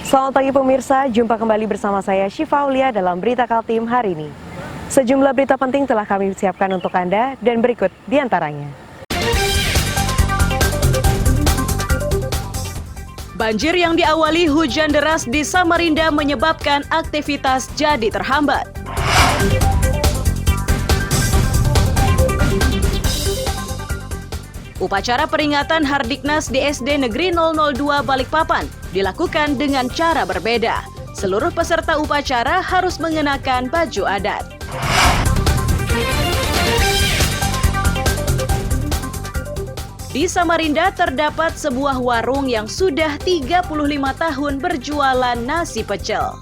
Selamat pagi pemirsa, jumpa kembali bersama saya Syifa Aulia dalam Berita Kaltim hari ini. Sejumlah berita penting telah kami siapkan untuk Anda dan berikut diantaranya. Banjir yang diawali hujan deras di Samarinda menyebabkan aktivitas jadi terhambat. Upacara peringatan Hardiknas di SD Negeri 002 Balikpapan dilakukan dengan cara berbeda. Seluruh peserta upacara harus mengenakan baju adat. Di Samarinda terdapat sebuah warung yang sudah 35 tahun berjualan nasi pecel.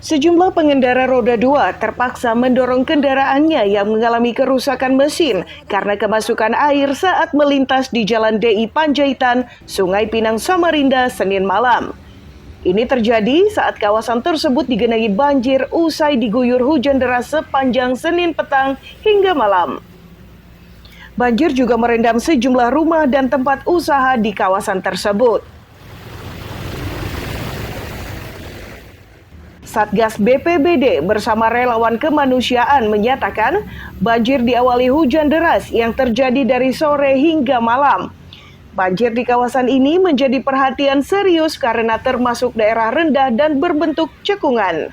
Sejumlah pengendara roda 2 terpaksa mendorong kendaraannya yang mengalami kerusakan mesin karena kemasukan air saat melintas di Jalan DI Panjaitan, Sungai Pinang, Samarinda, Senin malam. Ini terjadi saat kawasan tersebut digenangi banjir usai diguyur hujan deras sepanjang Senin petang hingga malam. Banjir juga merendam sejumlah rumah dan tempat usaha di kawasan tersebut. Satgas BPBD bersama relawan kemanusiaan menyatakan banjir diawali hujan deras yang terjadi dari sore hingga malam. Banjir di kawasan ini menjadi perhatian serius karena termasuk daerah rendah dan berbentuk cekungan.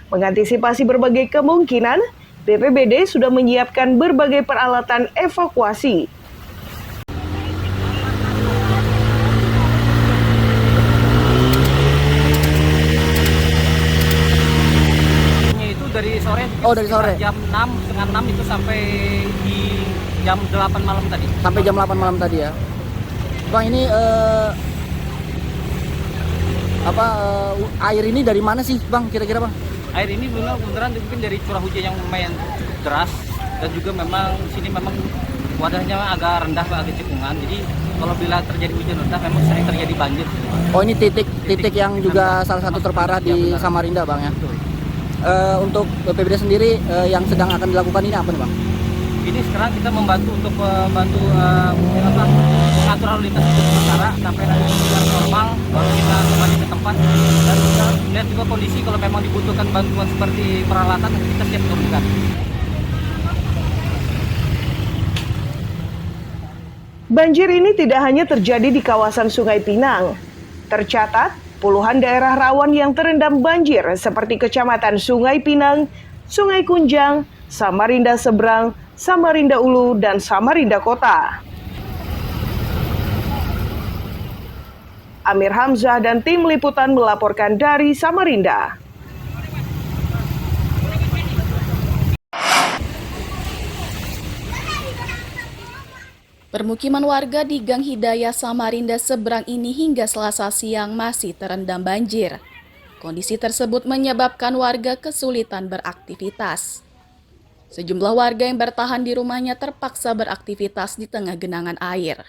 Mengantisipasi berbagai kemungkinan, BPBD sudah menyiapkan berbagai peralatan evakuasi. Dari sore, dari sore. Jam 6, setengah 6 itu sampai di jam 8 malam tadi. Sampai jam 8 malam tadi ya. Bang, ini air ini dari mana sih, Bang, kira-kira, Bang? Air ini beneran mungkin dari curah hujan yang lumayan deras dan juga memang sini memang wadahnya agak rendah, agak cekungan. Jadi kalau bila terjadi hujan rendah memang sering terjadi banjir. Oh, ini titik yang juga salah satu terparah di Samarinda, Bang, ya. Untuk BPBD sendiri yang sedang akan dilakukan ini apa nih, Bang? Ini sekarang kita membantu untuk mengatur lalu lintas sementara sampai nanti normal, baru kita kembali ke tempat dan kita lihat juga kondisi kalau memang dibutuhkan bantuan seperti peralatan kita siap turunkan. Banjir ini tidak hanya terjadi di kawasan Sungai Pinang. Tercatat puluhan daerah rawan yang terendam banjir seperti Kecamatan Sungai Pinang, Sungai Kunjang, Samarinda Seberang, Samarinda Ulu, dan Samarinda Kota. Amir Hamzah dan tim liputan melaporkan dari Samarinda. Permukiman warga di Gang Hidayah Samarinda Seberang ini hingga Selasa siang masih terendam banjir. Kondisi tersebut menyebabkan warga kesulitan beraktivitas. Sejumlah warga yang bertahan di rumahnya terpaksa beraktivitas di tengah genangan air.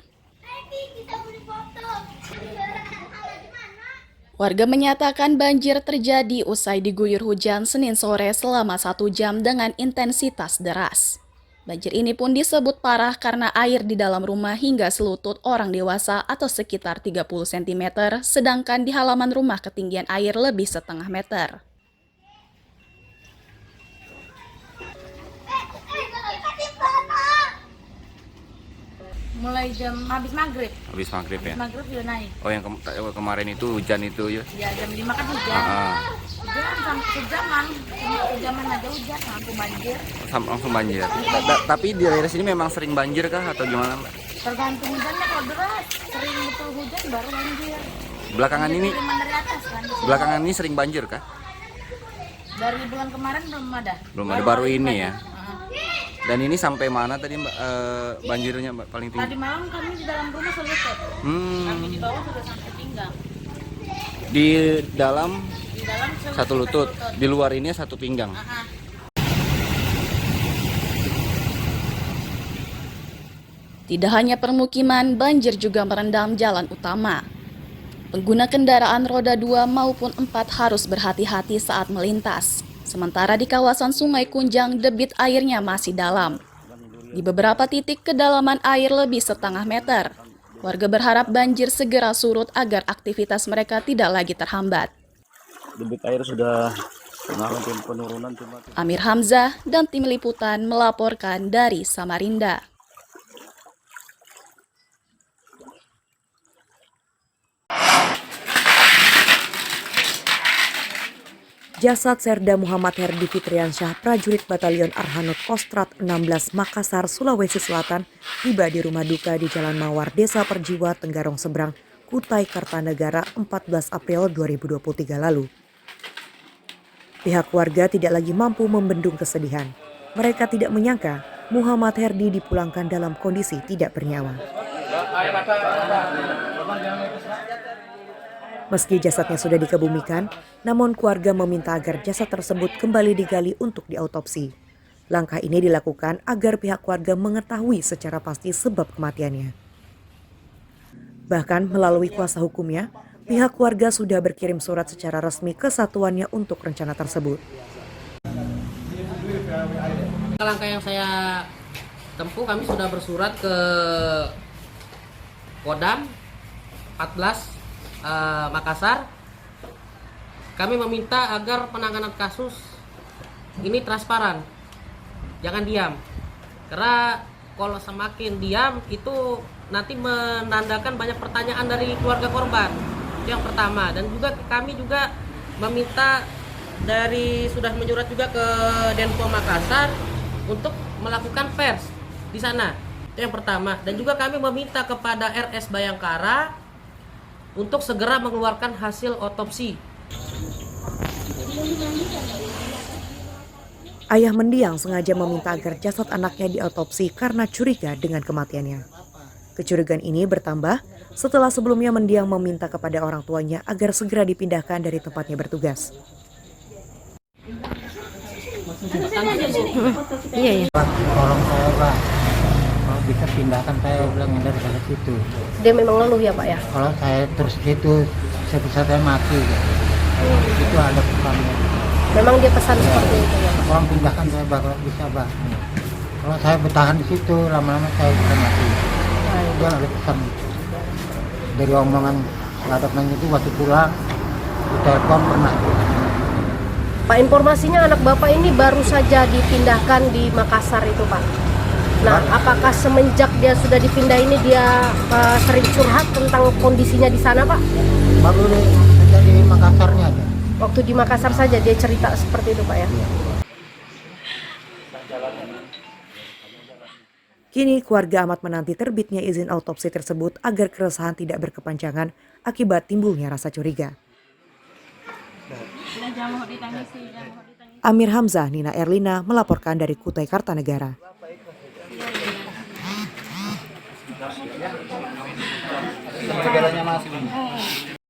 Warga menyatakan banjir terjadi usai diguyur hujan Senin sore selama 1 jam dengan intensitas deras. Banjir ini pun disebut parah karena air di dalam rumah hingga selutut orang dewasa atau sekitar 30 cm, sedangkan di halaman rumah ketinggian air lebih setengah meter. Mulai jam habis maghrib. Habis maghrib ya? Habis maghrib sudah naik. Oh, yang kemarin itu hujan itu ya? Ya jam 5 kan hujan. Hujan sampai sejaman aja hujan langsung banjir. Langsung banjir. Tapi di daerah sini memang sering banjir kah atau gimana, Mbak? Tergantung hujannya, kalau deras sering betul hujan baru banjir. Belakangan ini Dari atas kan. belakangan ini sering banjir kah? Dari bulan kemarin belum ada. Belum ada, baru ini ya. Dan ini sampai mana tadi, Mbak, banjirnya, Mbak, paling tinggi? Tadi malam kami di dalam rumah selutut. Kami di bawah sudah sampai pinggang. Di dalam Selutut, satu lutut, di luar ini satu pinggang. Tidak hanya permukiman, banjir juga merendam jalan utama. Pengguna kendaraan roda 2 maupun 4 harus berhati-hati saat melintas. Sementara di kawasan Sungai Kunjang, debit airnya masih dalam. Di beberapa titik kedalaman air lebih setengah meter. Warga berharap banjir segera surut agar aktivitas mereka tidak lagi terhambat. Debit air sudah mengalami penurunan. Amir Hamzah dan tim liputan melaporkan dari Samarinda. Jasad Serda Muhammad Herdi Fitriansyah, prajurit Batalion Arhanud Kostrat 16 Makassar, Sulawesi Selatan, tiba di rumah duka di Jalan Mawar, Desa Perjiwa, Tenggarong Seberang, Kutai Kartanegara 14 April 2023 lalu. Pihak keluarga tidak lagi mampu membendung kesedihan. Mereka tidak menyangka Muhammad Herdi dipulangkan dalam kondisi tidak bernyawa. Meski jasadnya sudah dikebumikan, namun keluarga meminta agar jasad tersebut kembali digali untuk diautopsi. Langkah ini dilakukan agar pihak keluarga mengetahui secara pasti sebab kematiannya. Bahkan melalui kuasa hukumnya, pihak keluarga sudah berkirim surat secara resmi ke satuannya untuk rencana tersebut. Langkah yang saya tempuh, kami sudah bersurat ke Kodam 14 Makassar. Kami meminta agar penanganan kasus ini transparan, jangan diam. Karena kalau semakin diam itu nanti menandakan banyak pertanyaan dari keluarga korban. Itu yang pertama. Dan juga kami juga meminta sudah menyurat juga ke Denpom Makassar untuk melakukan pers di sana. Itu yang pertama. Dan juga kami meminta kepada RS Bayangkara untuk segera mengeluarkan hasil otopsi. Ayah mendiang sengaja meminta agar jasad anaknya diotopsi karena curiga dengan kematiannya. Kecurigaan ini bertambah setelah sebelumnya mendiang meminta kepada orang tuanya agar segera dipindahkan dari tempatnya bertugas. Tolong saya, Pak. Kalau bisa pindahkan saya bilang dari situ. Dia memang ngeluh ya Pak ya? Kalau saya terus gitu, bisa saya mati. Itu ada pesannya. Memang dia pesan seperti itu ya Pak? Tolong pindahkan saya, bakal bisa, Pak. Kalau saya bertahan di situ, lama-lama saya bisa mati. Itu ada pesan. Dari omongan ladaknya itu waktu pulang, di telepon pernah. Pak, informasinya anak Bapak ini baru saja dipindahkan di Makassar itu Pak. Nah, apakah semenjak dia sudah dipindah ini dia sering curhat tentang kondisinya di sana Pak? Baru di Makassarnya aja. Waktu di Makassar saja dia cerita seperti itu Pak ya? Kini keluarga amat menanti terbitnya izin autopsi tersebut agar keresahan tidak berkepanjangan akibat timbulnya rasa curiga. Amir Hamzah, Nina Erlina melaporkan dari Kutai Kartanegara. Perbedaannya masih